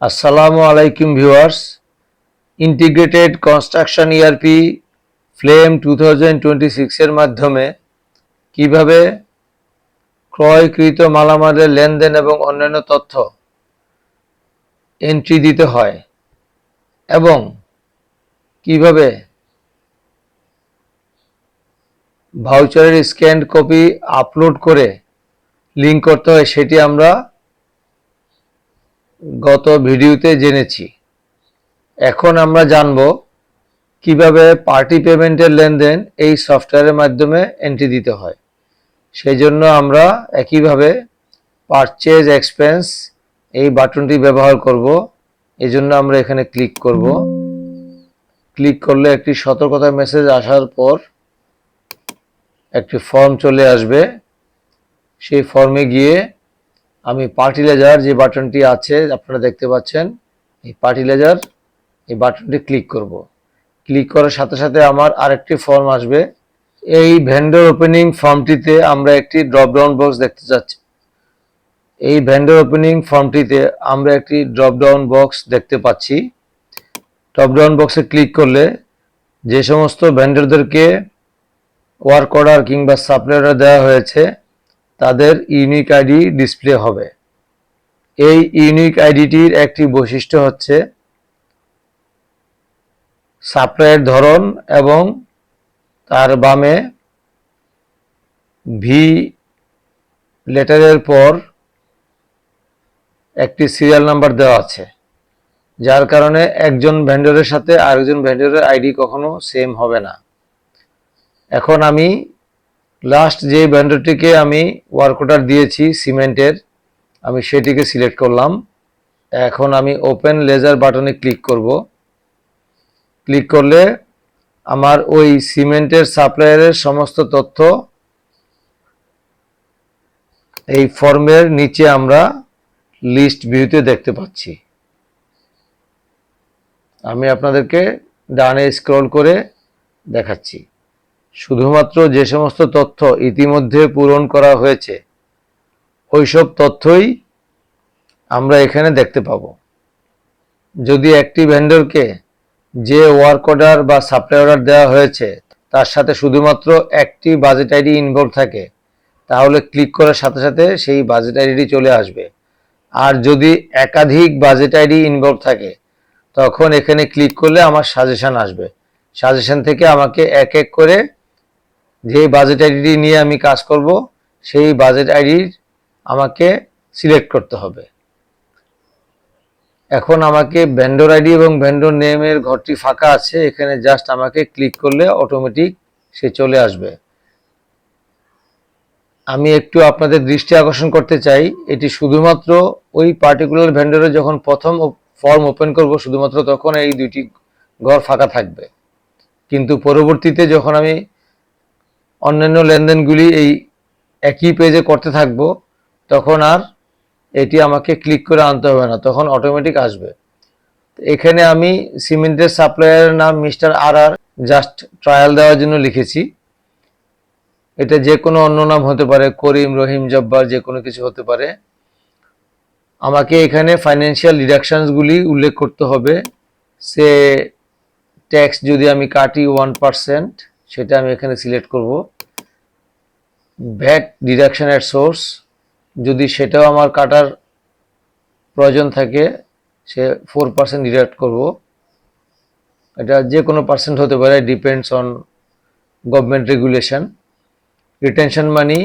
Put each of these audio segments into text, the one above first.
আসসালামু আলাইকুম viewers. Integrated construction ERP flame 2026 এর মাধ্যমে কিভাবে ক্রয়কৃত মালামালের লেনদেন এবং অন্যান্য তথ্য এন্ট্রি দিতে হয় এবং কিভাবে ভাউচারের স্ক্যান্ড কপি আপলোড করে লিঙ্ক করতে হয় সেটি আমরা গত ভিডিওতে জেনেছি। এখন আমরা জানব কিভাবে পার্টি পেমেন্টের লেনদেন এই সফটওয়্যারের মাধ্যমে এন্ট্রি দিতে হয়। সেই জন্য আমরা একইভাবে পারচেজ এক্সপেন্স এই বাটনটি ব্যবহার করব। এই জন্য আমরা এখানে ক্লিক করব। ক্লিক করলে একটি সতর্কতা মেসেজ আসার পর একটি ফর্ম চলে আসবে। সেই ফর্মে গিয়ে আমি পার্টি লেজার যে বাটনটি আছে আপনারা দেখতে পাচ্ছেন, এই পার্টি লেজার এই বাটনটি ক্লিক করব। ক্লিক করার সাথে সাথে আমার আরেকটি ফর্ম আসবে। এই ভেন্ডর ওপেনিং ফর্মটিতে আমরা একটি ড্রপ ডাউন বক্স দেখতে পাচ্ছি। এই ভেন্ডর ওপেনিং ফর্মটিতে আমরা একটি ড্রপ ডাউন বক্স দেখতে পাচ্ছি। ড্রপ ডাউন বক্সে ক্লিক করলে যে সমস্ত ভেন্ডরদেরকে ওয়ার্ক অর্ডার কিংবা সাপ্লাই অর্ডার দেওয়া হয়েছে তাদের ইউনিক আইডি ডিসপ্লে হবে। এই ইউনিক আইডিটির একটি বৈশিষ্ট্য হচ্ছে সাপ্লাইয়ের ধরন এবং তার বামে ভি লেটারের পর একটি সিরিয়াল নাম্বার দেওয়া আছে, যার কারণে একজন ভেন্ডরের সাথে আরেকজন ভেন্ডরের আইডি কখনো সেম হবে না। এখন আমি লাস্ট যে ভেন্ডরটিকে আমি ওয়ার্ক অর্ডার দিয়েছি সিমেন্টের, আমি সেটিকে সিলেক্ট করলাম। এখন আমি ওপেন লেজার বাটনে ক্লিক করব। ক্লিক করলে আমার ওই সিমেন্টের সাপ্লায়ারের সমস্ত তথ্য এই ফর্মের নিচে আমরা লিস্ট ভিউতে দেখতে পাচ্ছি। আমি আপনাদেরকে ডানে স্ক্রল করে দেখাচ্ছি। শুধুমাত্র যে সমস্ত তথ্য ইতিমধ্যে পূরণ করা হয়েছে ওইসব তথ্যই আমরা এখানে দেখতে পাব। যদি একটি ভেন্ডরকে যে ওয়ার্ক অর্ডার বা সাপ্লাই অর্ডার দেওয়া হয়েছে তার সাথে শুধুমাত্র একটি বাজেট আইডি ইনভলভ থাকে, তাহলে ক্লিক করার সাথে সাথে সেই বাজেট আইডি চলে আসবে। আর যদি একাধিক বাজেট আইডি ইনভলভ থাকে তখন এখানে ক্লিক করলে আমার সাজেশন আসবে। সাজেশন থেকে আমাকে এক এক করে যে বাজেট আইডি নিয়ে আমি কাজ করব সেই বাজেট আইডি আমাকে সিলেক্ট করতে হবে। এখন আমাকে ভেন্ডর আইডি এবং ভেন্ডর নেমের ঘরটি ফাঁকা আছে, এখানে জাস্ট আমাকে ক্লিক করলে অটোমেটিক সে চলে আসবে। আমি একটু আপনাদের দৃষ্টি আকর্ষণ করতে চাই, এটি শুধুমাত্র ওই পার্টিকুলার ভেন্ডরে যখন প্রথম ফর্ম ওপেন করব শুধুমাত্র তখন এই দুইটি ঘর ফাঁকা থাকবে, কিন্তু পরবর্তীতে যখন আমি অন্যান্য লেনদেনগুলি এই একই পেজে করতে থাকব তখন আর এটি আমাকে ক্লিক করে আনতে হবে না, তখন অটোমেটিক আসবে। এখানে আমি সিমেন্টের সাপ্লায়ারের নাম মিস্টার আর আর জাস্ট ট্রায়াল দেওয়ার জন্য লিখেছি। এটা যে কোনো অন্য নাম হতে পারে, করিম, রহিম, জব্বার, যে কোনো কিছু হতে পারে। আমাকে এখানে ফাইন্যান্সিয়াল ডিডাকশনসগুলি উল্লেখ করতে হবে। সে ট্যাক্স যদি আমি কাটি 1%, সেটা আমি এখানে সিলেক্ট করব। ভ্যাট ডিডাকশন এট সোর্স যদি সেটাও আমার কাটার প্রয়োজন থাকে, সে 4% ডিডাক্ট করব। এটা যে কোনো পার্সেন্ট হতে পারে, depends on government regulation. Retention money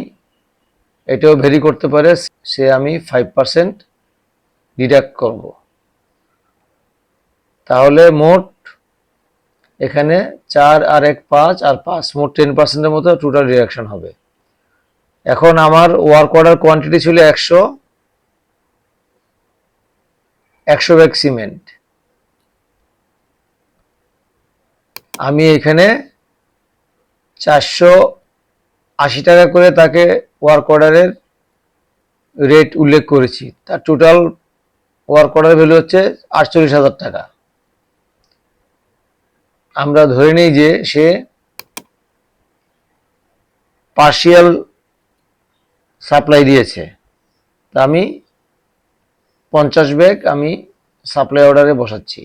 এটাও ভেরি করতে পারে, সে আমি 5% ডিডাক্ট করব। তাহলে মোট এখানে 4 আর 1 5 আর 5 মোট 10%-এর মতো টোটাল ডিডাকশন হবে। এখন আমার ওয়ার্ক অর্ডার কোয়ান্টিটি ছিল 100 ব্যাগ সিমেন্ট। আমি এখানে 480 টাকা করে তাকে ওয়ার্ক অর্ডারের রেট উল্লেখ করেছি। তার টোটাল ওয়ার্ক অর্ডার ভ্যালু হচ্ছে 48,000 টাকা। আমরা ধরে নিই যে সে পার্শিয়াল সাপ্লাই দিয়েছে, তা আমি 50 ব্যাগ আমি সাপ্লাই অর্ডারে বসাচ্ছি।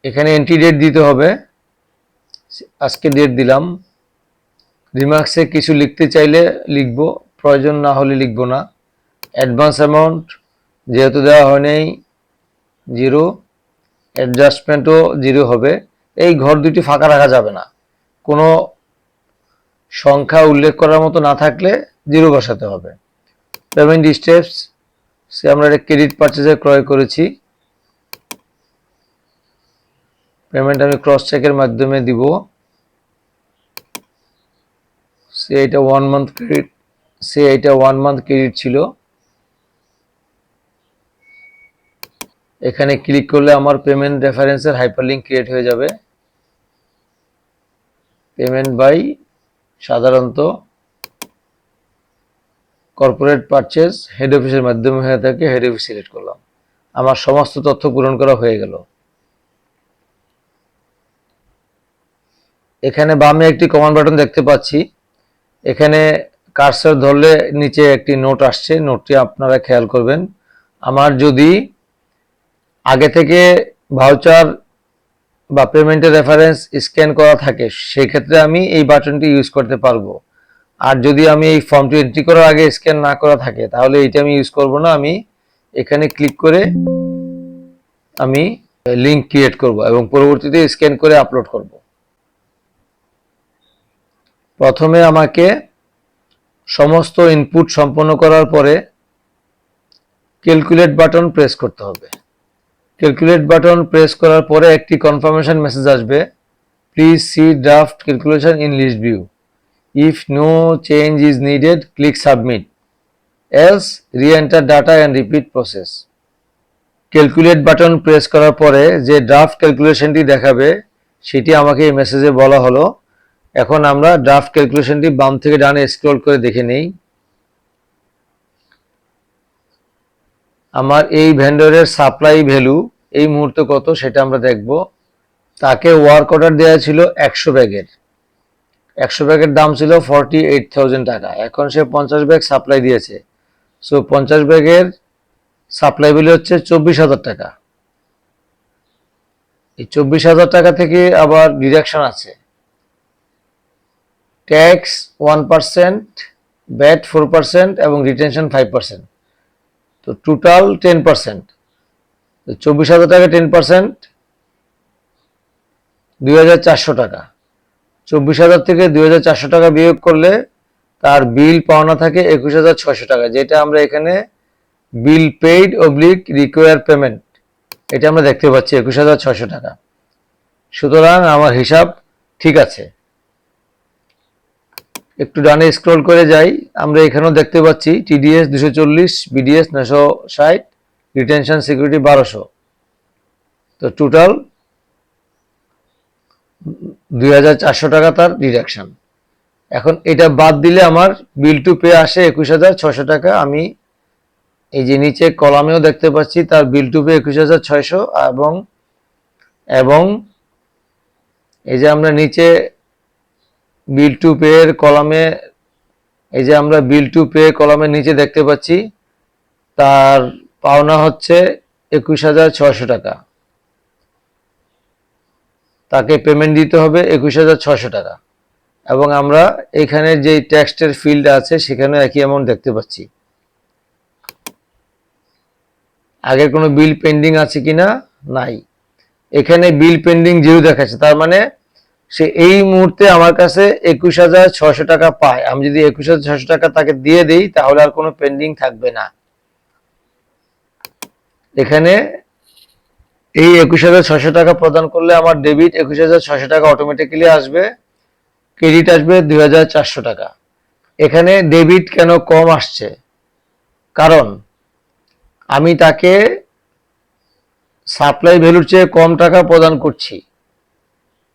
এখানে এন্ট্রি ডেট দিতে হবে, আজকে ডেট দিলাম। রিমার্কসে কিছু লিখতে চাইলে লিখব, প্রয়োজন না হলে লিখব না। অ্যাডভান্স অ্যামাউন্ট যেহেতু দেওয়া হয় নাই 0, অ্যাডজাস্টমেন্টও 0 হবে। এই ঘর দুটি ফাঁকা রাখা যাবে না, কোনো সংখ্যা উল্লেখ করার মতো না থাকলে 0 বসাতে হবে। পেমেন্ট স্টেপস, সে আমরা একটা ক্রেডিট পারচেজে ক্রয় করেছি, পেমেন্ট আমি ক্রস চেকের মাধ্যমে দিব। সে এটা 1 মান্থ ক্রেডিট, সে এটা 1 মান্থ ক্রেডিট ছিল। এখানে ক্লিক করলে আমার পেমেন্ট রেফারেন্সের হাইপারলিংক ক্রিয়েট হয়ে যাবে। পেমেন্ট বাই সাধারণত কর্পোরেট পারচেজ হেড অফিসের মাধ্যমে হয়ে থাকে, হেড অফিস সিলেক্ট করলাম। আমার সমস্ত তথ্য পূরণ করা হয়ে গেল। এখানে বামে একটি কমান্ড বাটন দেখতে পাচ্ছি, এখানে কার্সর ধরলে নিচে একটি নোট আসছে, নোটটি আপনারা খেয়াল করবেন। আমার যদি আগে থেকে ভাউচার বা পেমেন্টের রেফারেন্স স্ক্যান করা থাকে সেই ক্ষেত্রে আমি এই বাটনটি ইউজ করতে পারবো। আর যদি আমি এই ফর্মটি এন্ট্রি করার আগে স্ক্যান না করা থাকে তাহলে এইটা আমি ইউজ করব না। আমি এখানে ক্লিক করে আমি লিংক ক্রিয়েট করব এবং পরবর্তীতে স্ক্যান করে আপলোড করব। প্রথমে আমাকে সমস্ত ইনপুট সম্পন্ন করার পরে ক্যালকুলেট বাটন প্রেস করতে হবে। ক্যালকুলেট বাটন প্রেস করার পরে একটি কনফার্মেশন মেসেজ আসবে, please see draft calculation in list view, if no change is needed click submit, else re-enter data and repeat process. Calculate button press করার পরে যে draft ক্যালকুলেশনটি দেখাবে সেটি আমাকে এই মেসেজে বলা হলো। এখন আমরা ড্রাফট ক্যালকুলেশনটি বাম থেকে ডানে স্ক্রল করে দেখে নেই। আমার এই ভেন্ডরের সাপ্লাই ভ্যালু এই মুহূর্তে কত সেটা আমরা দেখব। তাকে ওয়ার্ক অর্ডার দেওয়া ছিল 100 ব্যাগের, 100 ব্যাগের দাম ছিল 48,000 টাকা। এখন সে 50 ব্যাগ সাপ্লাই দিয়েছে, সো 50 ব্যাগের সাপ্লাই ভ্যালু হচ্ছে 24,000 টাকা। এই 24,000 টাকা থেকে আবার ডিডাকশন আছে, ট্যাক্স 1%, ব্যাট 4% এবং রিটেনশন 5%, তো টোটাল 10%। 24,000 টাকা 10%, 2,400 টাকা। 24,000 থেকে 2,400 টাকা বিয়োগ করলে তার বিল পাওনা থাকে 21,600 টাকা, যেটা আমরা এখানে বিল পেইড অবলিক রিকোয়ার পেমেন্ট এটা আমরা দেখতে পাচ্ছি 21,600 টাকা। সুতরাং আমার হিসাব ঠিক আছে। একটু ডানে স্ক্রল করে যাই, আমরা এখানেও দেখতে পাচ্ছি টিডিএস 240, বিডিএস 960, রিটেনশন সিকিউরিটি 1200, তো টোটাল 2,400 টাকা তার ডিডাকশন। এখন এটা বাদ দিলে আমার বিল টু পে আসে 21,600 টাকা। আমি এই যে নিচে কলামেও দেখতে পাচ্ছি তার বিল টু পে 21,600 এবং এই যে আমরা নিচে বিল টু পে এর কলামে, এই যে আমরা বিল টু পে কলামের নিচে দেখতে পাচ্ছি তার পাওনা হচ্ছে 21,600 টাকা, তাকে পেমেন্ট দিতে হবে 21,600 টাকা। এবং আমরা এখানে যে টেক্সটের ফিল্ড আছে সেখানে একই অ্যামাউন্ট দেখতে পাচ্ছি। আগের কোনো বিল পেন্ডিং আছে কিনা, নাই। এখানে বিল পেন্ডিং 0 দেখাচ্ছে, তার মানে সে এই মুহূর্তে আমার কাছে 21,600 টাকা পায়। আমি যদি 21,600 টাকা তাকে দিয়ে দেই তাহলে আর কোনো পেন্ডিং থাকবে না। এখানে এই 21,600 টাকা প্রদান করলে আমার ডেবিট 21,600 টাকা অটোমেটিক্যালি আসবে, ক্রেডিট আসবে 2,400 টাকা। এখানে ডেবিট কেন কম আসছে, কারণ আমি তাকে সাপ্লাই ভ্যালুর চেয়ে কম টাকা প্রদান করছি।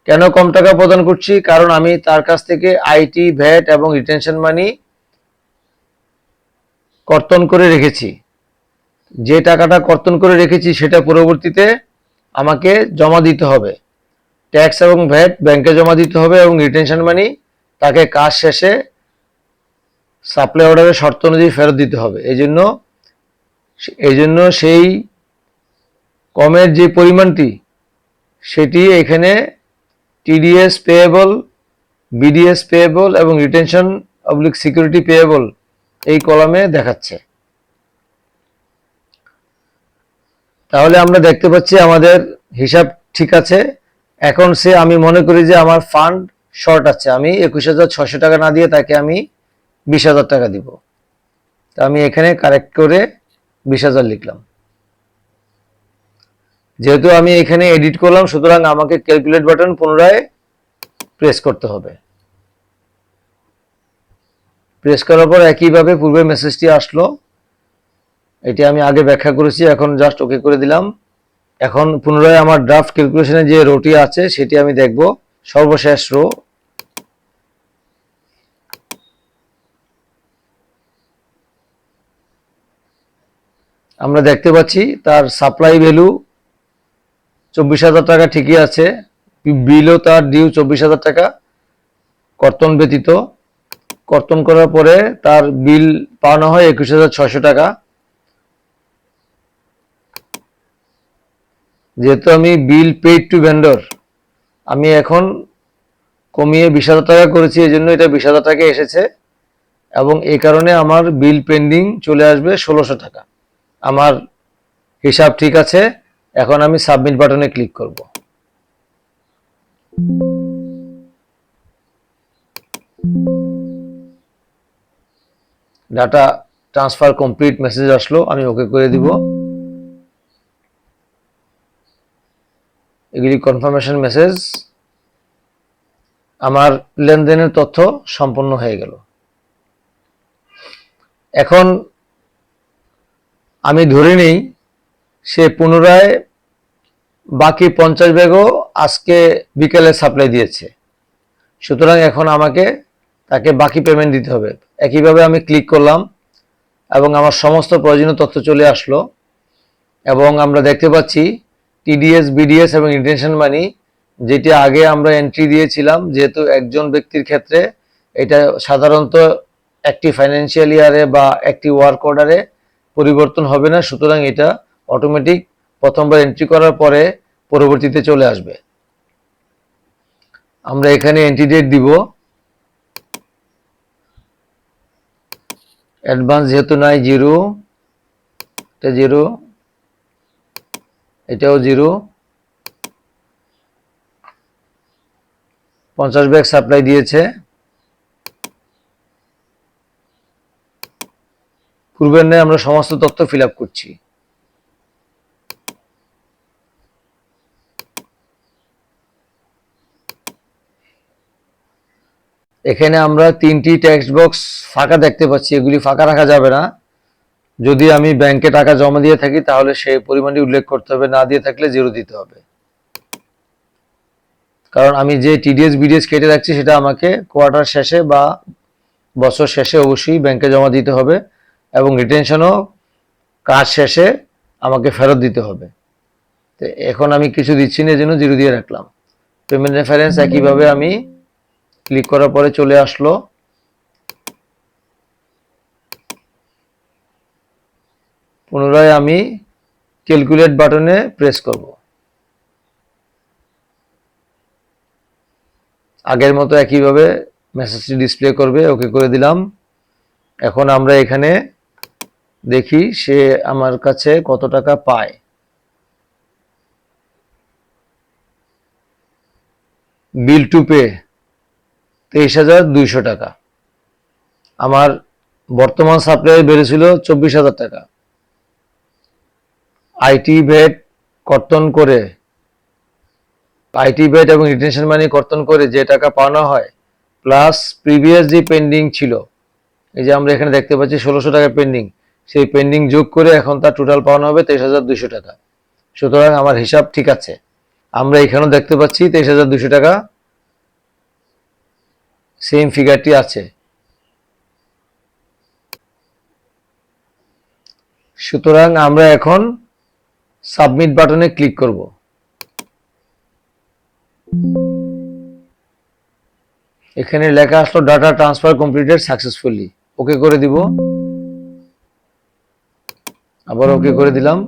কেন কম টাকা প্রদান করছি, কারণ আমি তার কাছ থেকে আইটি, ভ্যাট এবং রিটেনশন মানি কর্তন করে রেখেছি। যে টাকাটা কর্তন করে রেখেছি সেটা পরবর্তীতে আমাকে জমা দিতে হবে, ট্যাক্স এবং ভ্যাট ব্যাংকে জমা দিতে হবে এবং রিটেনশন মানি তাকে কাজ শেষে সাপ্লাই অর্ডারের শর্ত অনুযায়ী ফেরত দিতে হবে। এই জন্য সেই কমের যে পরিমাণটি সেটি এখানে টিডিএস পেয়েবল, বিডিএস পেয়েবল এবং রিটেনশন অবলিক সিকিউরিটি পেয়েবল এই কলামে দেখাচ্ছে। তাহলে আমরা দেখতে পাচ্ছি আমাদের হিসাব ঠিক আছে। এখন আমি মনে করি যে আমার ফান্ড শর্ট আছে, আমি 21,600 টাকা না দিয়ে তাকে আমি 20,000 টাকা দিব। তা আমি এখানে কারেক্ট করে 20,000 লিখলাম। যেহেতু আমি এখানে এডিট করলাম, সুতরাং আমাকে ক্যালকুলেট বাটন পুনরায় প্রেস করতে হবে। প্রেস করার পর একইভাবে পূর্বের মেসেজটি আসলো, এটি আমি আগে ব্যাখ্যা করেছি, এখন জাস্ট ওকে করে দিলাম। এখন পুনরায় আমার ড্রাফট ক্যালকুলেশনে যে রোটি আছে সেটি আমি দেখব, সর্বশেষ রো। আমরা দেখতে পাচ্ছি তার সাপ্লাই ভ্যালু 24,000 টাকা ঠিকই আছে, বিলও তার ডিউ 24,000 টাকা কর্তন ব্যতীত। কর্তন করার পরে তার বিল পাওনা হয় 21,600 টাকা। যেহেতু আমি বিল পেইড টু ভেন্ডর আমি এখন কমিয়ে 20,000 টাকা করেছি, এই জন্য এটা 20,000 টাকা এসেছে এবং এই কারণে আমার বিল পেন্ডিং চলে আসবে 1,600 টাকা। আমার হিসাব ঠিক আছে। এখন আমি সাবমিট বাটনে ক্লিক করব। ডাটা ট্রান্সফার কমপ্লিট মেসেজ আসলো, আমি ওকে করে দিব। এগুলি কনফার্মেশন মেসেজ। আমার লেনদেনের তথ্য সম্পন্ন হয়ে গেল। এখন আমি ধরে নেই সে পুনরায় বাকি 50 ব্যাগও আজকে বিকেলে সাপ্লাই দিয়েছে, সুতরাং এখন আমাকে তাকে বাকি পেমেন্ট দিতে হবে। একইভাবে আমি ক্লিক করলাম এবং আমার সমস্ত প্রয়োজনীয় তথ্য চলে আসলো এবং আমরা দেখতে পাচ্ছি টিডিএস, বিডিএস এবং রিটেনশন মানি, যেটি আগে আমরা এন্ট্রি দিয়েছিলাম, যেহেতু একজন ব্যক্তির ক্ষেত্রে এটা সাধারণত একটি ফাইন্যান্সিয়াল ইয়ারে বা একটি ওয়ার্ক অর্ডারে পরিবর্তন হবে না, সুতরাং এটা অটোমেটিক প্রথমবার এন্ট্রি করার পরে পরবর্তীতে চলে আসবে। আমরা এখানে এন্ট্রি ডেট দিব, অ্যাডভান্স যেহেতু নাই 0, এটা 0, এটাও 0। 50 ব্যাগ সাপ্লাই দিয়েছে। পূর্বের ন্যায় আমরা সমস্ত তথ্য ফিল আপ করছি। এখানে আমরা 3টি টেক্সট বক্স ফাঁকা দেখতে পাচ্ছি, এগুলি ফাঁকা রাখা যাবে না। যদি আমি ব্যাংকে টাকা জমা দিয়ে থাকি তাহলে সেই পরিমাণটি উল্লেখ করতে হবে, না দিয়ে থাকলে 0 দিতে হবে। কারণ আমি যে টিডিএস, বিডিএস কেটে রাখছি সেটা আমাকে কোয়ার্টার শেষে বা বছর শেষে অবশ্যই ব্যাংকে জমা দিতে হবে এবং রিটেনশনও কাজ শেষে আমাকে ফেরত দিতে হবে। তো এখন আমি কিছু দিচ্ছি না, এজন্য 0 দিয়ে রাখলাম। পেমেন্ট রেফারেন্স একইভাবে আমি ক্লিক করার পরে চলে আসলো। পুনরায় আমি ক্যালকুলেট বাটনে প্রেস করব। আগের মতো একইভাবে মেসেজটি ডিসপ্লে করবে, ওকে করে দিলাম। এখন আমরা এখানে দেখি সে আমার কাছে কত টাকা পায়। বিল টু পে 23,200 টাকা। আমার বর্তমান সাপ্লাই বেড়েছিল 24,000 টাকা। আইটি ভ্যাট কর্তন করে, আইটি ভ্যাট এবং রিটেনশন মানি কর্তন করে যে টাকা পাওনা হয় প্লাস প্রিভিয়াস যে পেন্ডিং ছিল, এই যে আমরা এখানে দেখতে পাচ্ছি 1,600 টাকা পেন্ডিং, সেই পেন্ডিং যোগ করে এখন তার টোটাল পাওনা হবে 23,200 টাকা। সুতরাং আমার হিসাব ঠিক আছে। আমরা এখানেও দেখতে পাচ্ছি 23,200 টাকা সেম ফিগারটি আছে। সুতরাং আমরা এখন সাবমিট বাটনে ক্লিক করব। এখানে লেখা আসলো ডাটা ট্রান্সফার কমপ্লিটেড সাকসেসফুলি, ওকে করে দিব। আবার ওকে করে দিলাম।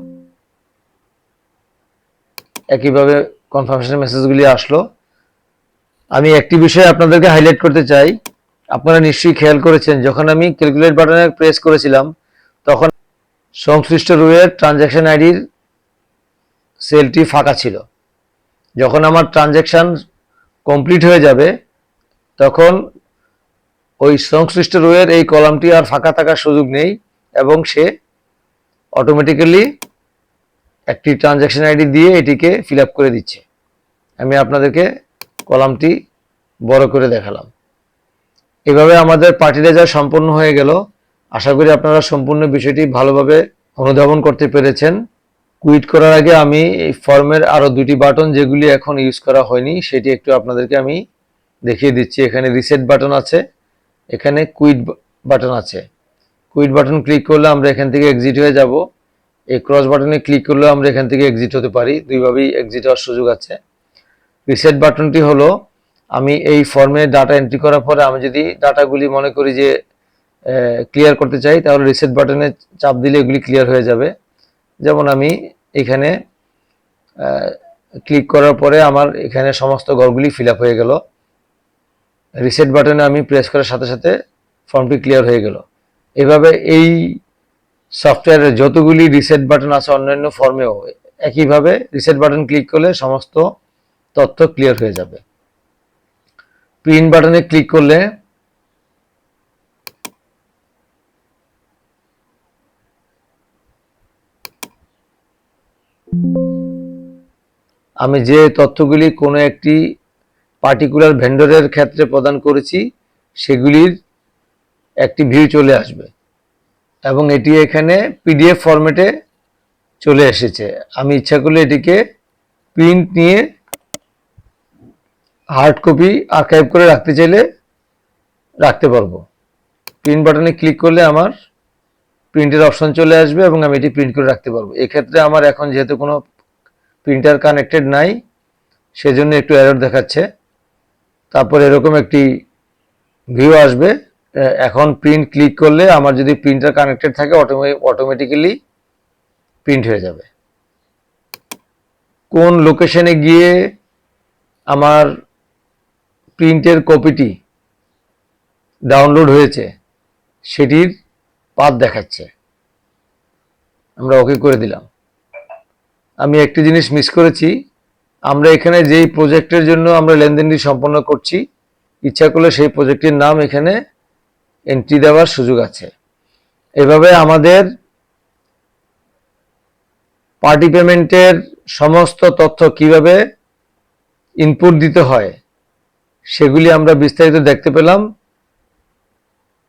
একইভাবে কনফার্মেশন মেসেজগুলি আসলো। আমি একটি বিষয় আপনাদেরকে হাইলাইট করতে চাই, আপনারা নিশ্চয়ই খেয়াল করেছেন যখন আমি ক্যালকুলেট বাটনে প্রেস করেছিলাম তখন সংশ্লিষ্ট রোয়ের ট্রানজ্যাকশন আইডির সেলটি ফাঁকা ছিল। যখন আমার ট্রানজ্যাকশন কমপ্লিট হয়ে যাবে তখন ওই সংশ্লিষ্ট রোয়ের এই কলামটি আর ফাঁকা থাকার সুযোগ নেই এবং সে অটোমেটিক্যালি একটি ট্রানজ্যাকশন আইডি দিয়ে এটিকে ফিল আপ করে দিচ্ছে। আমি আপনাদেরকে কলামটি বড় করে দেখালাম। এভাবে আমাদের পার্টি লেজার সম্পন্ন হয়ে গেল। আশা করি আপনারা সম্পূর্ণ বিষয়টি ভালোভাবে অনুধাবন করতে পেরেছেন। কুইট করার আগে আমি এই ফর্মের আরও দুটি বাটন যেগুলি এখন ইউজ করা হয়নি সেটি একটু আপনাদেরকে আমি দেখিয়ে দিচ্ছি। এখানে রিসেট বাটন আছে, এখানে কুইট বাটন আছে। কুইট বাটন ক্লিক করলে আমরা এখান থেকে এক্সিট হয়ে যাব। এই ক্রস বাটনে ক্লিক করলে আমরা এখান থেকে এক্সিট হতে পারি, দুইভাবেই এক্সিট হওয়ার সুযোগ আছে। রিসেট বাটনটি হলো আমি এই ফর্মে ডাটা এন্ট্রি করার পরে আমি যদি ডাটাগুলি মনে করি যে ক্লিয়ার করতে চাই তাহলে রিসেট বাটনে চাপ দিলে এগুলি ক্লিয়ার হয়ে যাবে। যেমন আমি এখানে ক্লিক করার পরে আমার এখানে সমস্ত ঘরগুলি ফিল আপ হয়ে গেল। রিসেট বাটনে আমি প্রেস করার সাথে সাথে ফর্মটি ক্লিয়ার হয়ে গেল। এভাবে এই সফটওয়্যারের যতগুলি রিসেট বাটন আছে অন্যান্য ফর্মেও একইভাবে রিসেট বাটন ক্লিক করলে সমস্ত তথ্য ক্লিয়ার হয়ে যাবে। প্রিন্ট বাটনে ক্লিক করলে আমি যে তথ্যগুলি কোনো একটি পার্টিকুলার ভেন্ডরের ক্ষেত্রে প্রদান করেছি সেগুলির একটি ভিউ চলে আসবে এবং এটি এখানে পিডিএফ ফরম্যাটে চলে এসেছে। আমি ইচ্ছা করলে এটিকে প্রিন্ট নিয়ে হার্ড কপি আর্কাইভ করে রাখতে চাইলে রাখতে পারবো। প্রিন্ট বাটনে ক্লিক করলে আমার প্রিন্টের অপশন চলে আসবে এবং আমি এটি প্রিন্ট করে রাখতে পারবো। এক্ষেত্রে আমার এখন যেহেতু কোনো প্রিন্টার কানেক্টেড নাই সেজন্য একটু এরর দেখাচ্ছে। তারপর এরকম একটি ভিউ আসবে। এখন প্রিন্ট ক্লিক করলে আমার যদি প্রিন্টার কানেক্টেড থাকে অটোমেটিক্যালি প্রিন্ট হয়ে যাবে। কোন লোকেশনে গিয়ে আমার প্রিন্টের কপিটি ডাউনলোড হয়েছে সেটির পাথ দেখাচ্ছে। আমরা ওকে করে দিলাম। আমি একটি জিনিস মিস করেছি, আমরা এখানে যেই প্রজেক্টের জন্য আমরা লেনদেনটি সম্পন্ন করছি ইচ্ছা করলে সেই প্রজেক্টের নাম এখানে এন্ট্রি দেওয়ার সুযোগ আছে। এভাবে আমাদের পার্টি পেমেন্টের সমস্ত তথ্য কিভাবে ইনপুট দিতে হয় সেগুলি আমরা বিস্তারিত দেখতে পেলাম।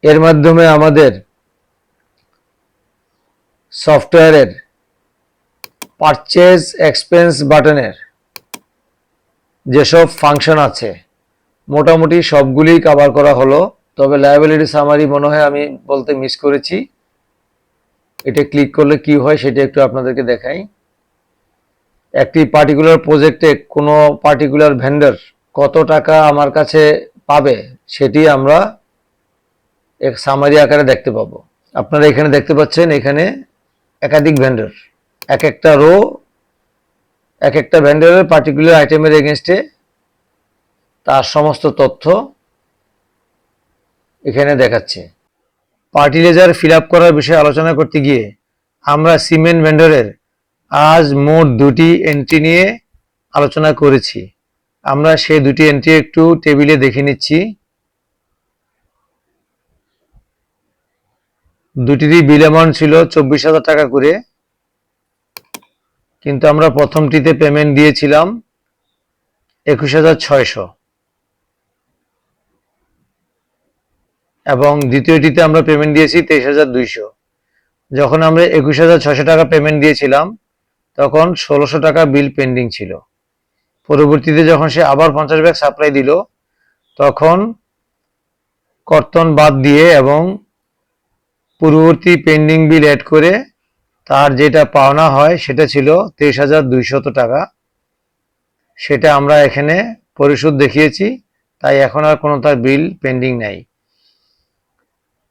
এর মাধ্যমে আমাদের সফটওয়্যারের পারচেজ এক্সপেন্স বাটনের যেসব ফাংশন আছে মোটামুটি সবগুলি কভার করা হলো। তবে লায়াবিলিটি সামারি মনে হয় আমি বলতে মিস করেছি। এটা ক্লিক করলে কি হয় সেটা একটু আপনাদেরকে দেখাই। একটি পার্টিকুলার প্রজেক্টে কোনো পার্টিকুলার ভেন্ডর কত টাকা আমার কাছে পাবে সেটি আমরা এক সামারি আকারে দেখতে পাবো। আপনারা এখানে দেখতে পাচ্ছেন এখানে একাধিক ভেন্ডর, এক একটা রো এক একটা ভেন্ডরের পার্টিকুলার আইটেমের এগেনস্টে তার সমস্ত তথ্য এখানে দেখাচ্ছে। পার্টি লেজার ফিল আপ করার বিষয়ে আলোচনা করতে গিয়ে আমরা সিমেন্ট ভেন্ডরের আজ মোট দুটি এন্ট্রি নিয়ে আলোচনা করেছি। আমরা সেই দুটি এন্ট্রি একটু টেবিলে দেখে নিচ্ছি। দুটিরই বিল অ্যামাউন্ট ছিল 24,000 টাকা করে, কিন্তু আমরা প্রথমটিতে পেমেন্ট দিয়েছিলাম 21,600 এবং দ্বিতীয়টিতে আমরা পেমেন্ট দিয়েছি 23,200। যখন আমরা 21,600 টাকা পেমেন্ট দিয়েছিলাম তখন 1,600 টাকা বিল পেন্ডিং ছিল। পরবর্তীতে যখন সে আবার 50 ব্যাগ সাপ্লাই দিল তখন কর্তন বাদ দিয়ে এবং পূর্ববর্তী পেন্ডিং বিল অ্যাড করে তার যেটা পাওনা হয় সেটা ছিল 23,200 টাকা। সেটা আমরা এখানে পরিশোধ দেখিয়েছি, তাই এখন আর কোনো তার বিল পেন্ডিং নাই।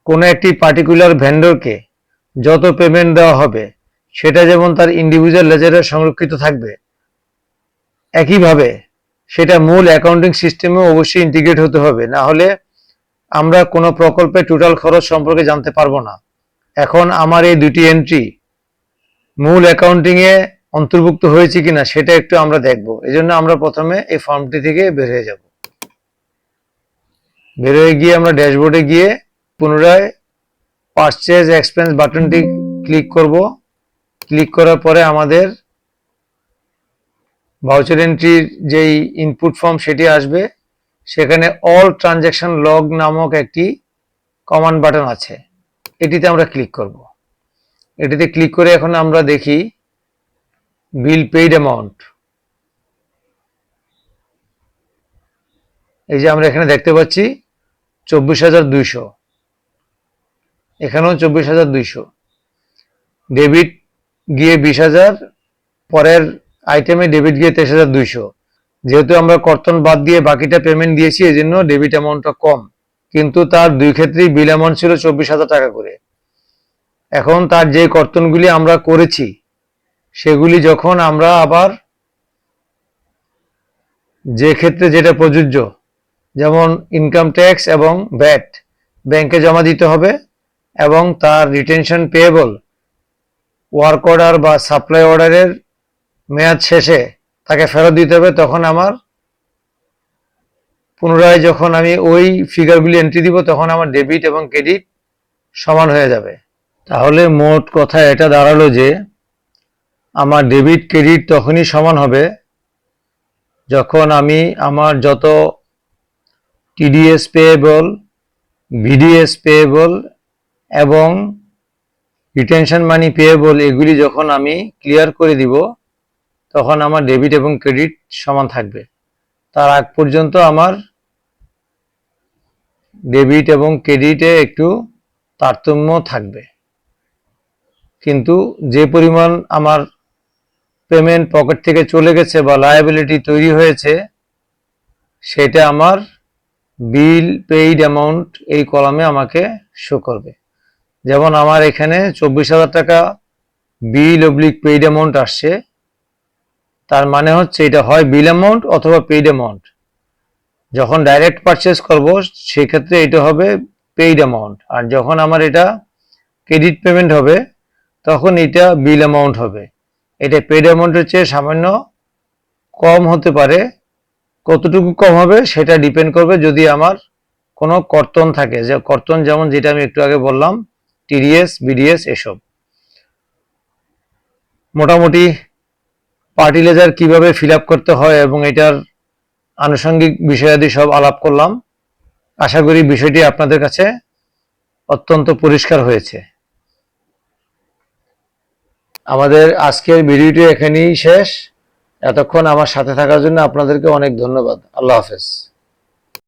কোনো একটি পার্টিকুলার ভেন্ডরকে যত পেমেন্ট দেওয়া হবে সেটা যেমন তার ইন্ডিভিজুয়াল লেজারে সংরক্ষিত থাকবে একইভাবে সেটা মূল অ্যাকাউন্টিং সিস্টেমে অবশ্যই ইন্টিগ্রেট হতে হবে, না হলে আমরা কোনো প্রকল্পে টোটাল খরচ সম্পর্কে জানতে পারবো না। এখন আমার এই দুটি এন্ট্রি মূল অ্যাকাউন্টিং এ অন্তর্ভুক্ত হয়েছে কিনা সেটা একটু আমরা দেখব। এজন্য আমরা প্রথমে এই ফর্মটি থেকে বের হয়ে যাব। বের হয়ে গিয়ে আমরা ড্যাশবোর্ডে গিয়ে পুনরায় পারচেজ এক্সপেন্স বাটনটি ক্লিক করব। ক্লিক করার পরে আমাদের ভাউচার এন্ট্রির যেই ইনপুট ফর্ম সেটি আসবে। সেখানে অল ট্রানজ্যাকশন লগ নামক একটি কমান্ড বাটন আছে, এটিতে আমরা ক্লিক করব। এটিতে ক্লিক করে এখন আমরা দেখি বিল পেইড অ্যামাউন্ট। এই যে আমরা এখানে দেখতে পাচ্ছি 24,200, এখানেও 24,200। ডেবিট গিয়ে 20,000, পরের আইটেমে ডেবিট গিয়ে 23,200। যেহেতু আমরা কর্তন বাদ দিয়ে বাকিটা পেমেন্ট দিয়েছি, এই জন্য ডেবিট অ্যামাউন্টটা কম, কিন্তু তার দুই ক্ষেত্রেই বিল অ্যামাউন্ট ছিল 24,000 টাকা করে। এখন তার যে কর্তনগুলি আমরা করেছি সেগুলি যখন আমরা আবার যে ক্ষেত্রে যেটা প্রযোজ্য, যেমন ইনকাম ট্যাক্স এবং ভ্যাট ব্যাংকে জমা দিতে হবে, এবং তার রিটেনশন পেয়েবল ওয়ার্ক অর্ডার বা সাপ্লাই অর্ডারের মেয়াদ শেষে তাকে ফেরত দিতে হবে, তখন আমার পুনরায় যখন আমি ওই ফিগারগুলি এন্ট্রি দিব তখন আমার ডেবিট এবং ক্রেডিট সমান হয়ে যাবে। তাহলে মোট কথা এটা দাঁড়ালো যে আমার ডেবিট ক্রেডিট তখনই সমান হবে যখন আমি আমার যত টিডিএস পেয়েবল, ভিডিএস পেয়েবল এবং রিটেনশন মানি পেয়েবল এগুলি যখন আমি ক্লিয়ার করে দিব তখন আমার ডেবিট এবং ক্রেডিট সমান থাকবে। তার আগ পর্যন্ত আমার ডেবিট এবং ক্রেডিটে একটু তারতম্য থাকবে, কিন্তু যে পরিমাণ আমার পেমেন্ট পকেট থেকে চলে গেছে বা লায়াবিলিটি তৈরি হয়েছে সেটা আমার বিল পেইড অ্যামাউন্ট এই কলামে আমাকে শো করবে। যেমন আমার এখানে 24,000 টাকা বিল অবলিক পেইড অ্যামাউন্ট আসছে, তার মানে হচ্ছে এটা হয় বিল অ্যামাউন্ট অথবা পেইড অ্যামাউন্ট। যখন ডাইরেক্ট পারচেজ করব সেক্ষেত্রে এটা হবে পেইড অ্যামাউন্ট, আর যখন আমার এটা ক্রেডিট পেমেন্ট হবে তখন এটা বিল অ্যামাউন্ট হবে। এটা পেইড অ্যামাউন্টের চেয়ে সামান্য কম হতে পারে, কতটুকু কম হবে সেটা ডিপেন্ড করবে যদি আমার কোনো কর্তন থাকে, যে কর্তন যেমন যেটা আমি একটু আগে বললাম টিডিএস, বিডিএস এসব। মোটামুটি পার্টি লেজার কিভাবে ফিল আপ করতে হয় এবং এটার আনুষঙ্গিক বিষয়াদি সব আলাপ করলাম। আশা করি বিষয়টি আপনাদের কাছে অত্যন্ত পরিষ্কার হয়েছে। আমাদের আজকের ভিডিওটি এখানেই শেষ। এতক্ষণ আমার সাথে থাকার জন্য আপনাদেরকে অনেক ধন্যবাদ। আল্লাহ হাফেজ।